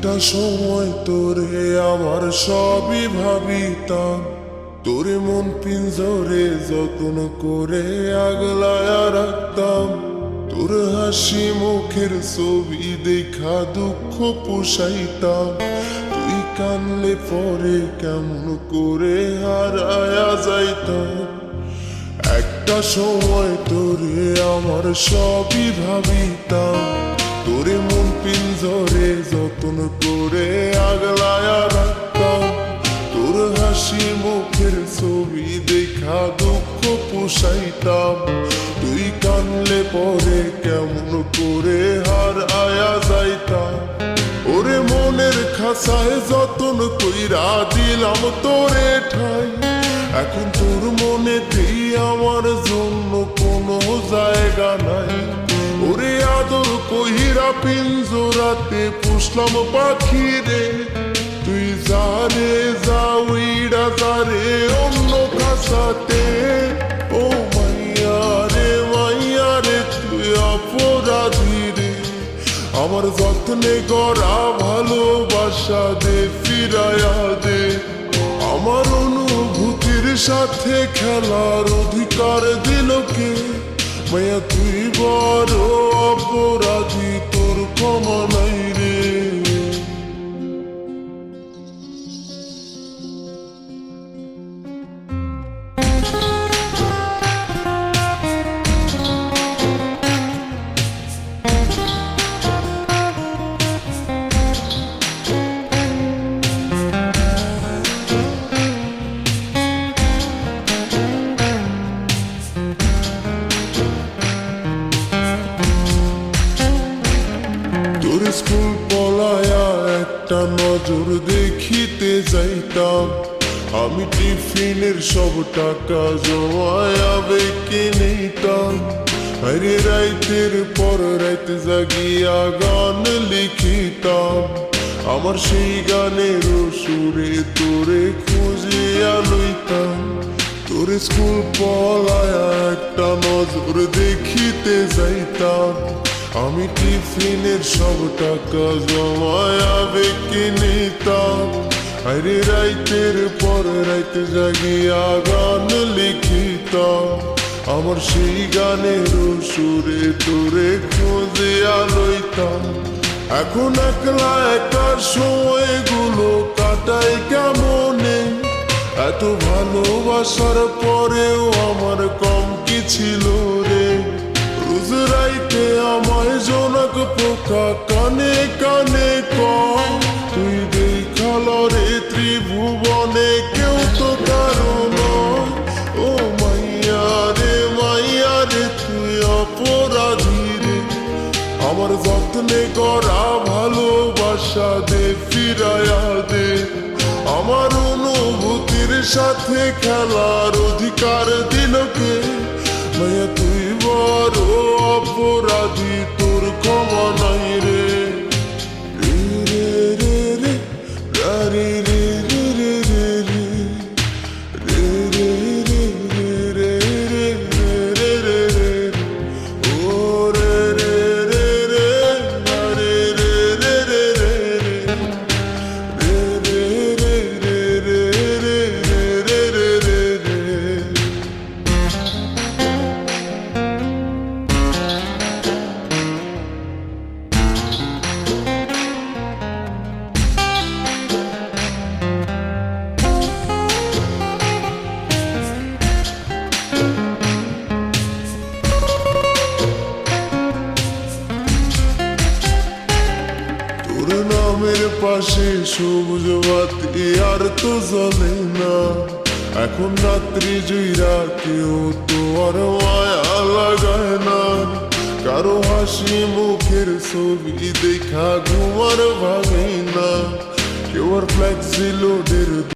একটা সময় তোরে আমার সবই ভাবিতাম, তোরে মন পিঞ্জরে যত্ন করে আগলায়া রাখতাম। তোর হাসি মুখের ছবি দেখা দুঃখ পোষাইতাম। তুই কানলে পরে কেমন করে হারায়া যাইতাম। একটা সময় তোরে আমার সবই ভাবিতাম, তোরে মন পিঞ্জরে যত্ন করে আগলায়া রাখতাম। তোর হাসি মুখের ছবি দেখা দুঃখ পোষাইতাম। তুই কানলে পরে কেমন করে হারায়া যাইতাম। ওরে মনের খাঁচায় যতন কইরা দিলাম তোরে ঠাই, এখন তোর মনেতেই আমার জন্য কোনো জায়গা নাই। ওরে আদর কইরা পিঞ্জরাতে পুষলাম পাখি রে, তুই যারে যাওইরা যারে অন্য খাঁচাতে। ও মাইয়া রে তুই অপরাধী রে, আমার যত্নে গড়া ভালোবাসা দে ফিরায়া দে। আমার অনুভূতির সাথে খেলার অধিকার দিল কে? মায়া তুই বড় অপরাধী, তোর ক্ষমা নাই রে। তোর স্কুল পলায়া একটা নজর দেখিতে যাইতাম, আমি টিফিনের সব টাকা জমায়া বেঁকে নিতাম। আরে রাইতের পর রাইত জাগিয়া গান লিখিতাম, আমার সেই গানের সুরে তোরে খুঁজিয়া লইতাম। তোর স্কুল পলায়া একটা নজর দেখিতে যাইতাম, আমি টিফিনের সব টাকা জমায়া বেঁকে নিতাম। আরে রাইতের পর রাইত জাগিয়া গান লিখিতাম, আমার সেই গানের সুরে তোরে খুঁজিয়া লইতাম। এখন একলা একার সময়গুলো কাটাই কেমনে? এত ভালোবাসার পরেও আমার কম কি ছিল রে? রোজ রাইতে আমায় জনক পোকা কানে কানে কয়, তুই দেখাল রে ত্রিভুবনে কেউ তো কারণ। ও মাইয়া রে তুই অপরাধী রে, আমার যত্নে গড়া ভালোবাসা দে ফিরায়া দে। আমার অনুভূতির সাথে খেলার অধিকার দিল কে? মায়া তুই বড় অপরাধী, তোর ক্ষমা নাই রে। তোর নামের পাশে সবুজ বাতি আর তো জ্বলে না, এখন রাত্রি জুইরা কেউ তো আর মায়া লাগায় না। কারো হাসি মুখের ছবি দেখা ঘুমার ভাঙে না, কেউ আর ফ্লেক্সি লোডের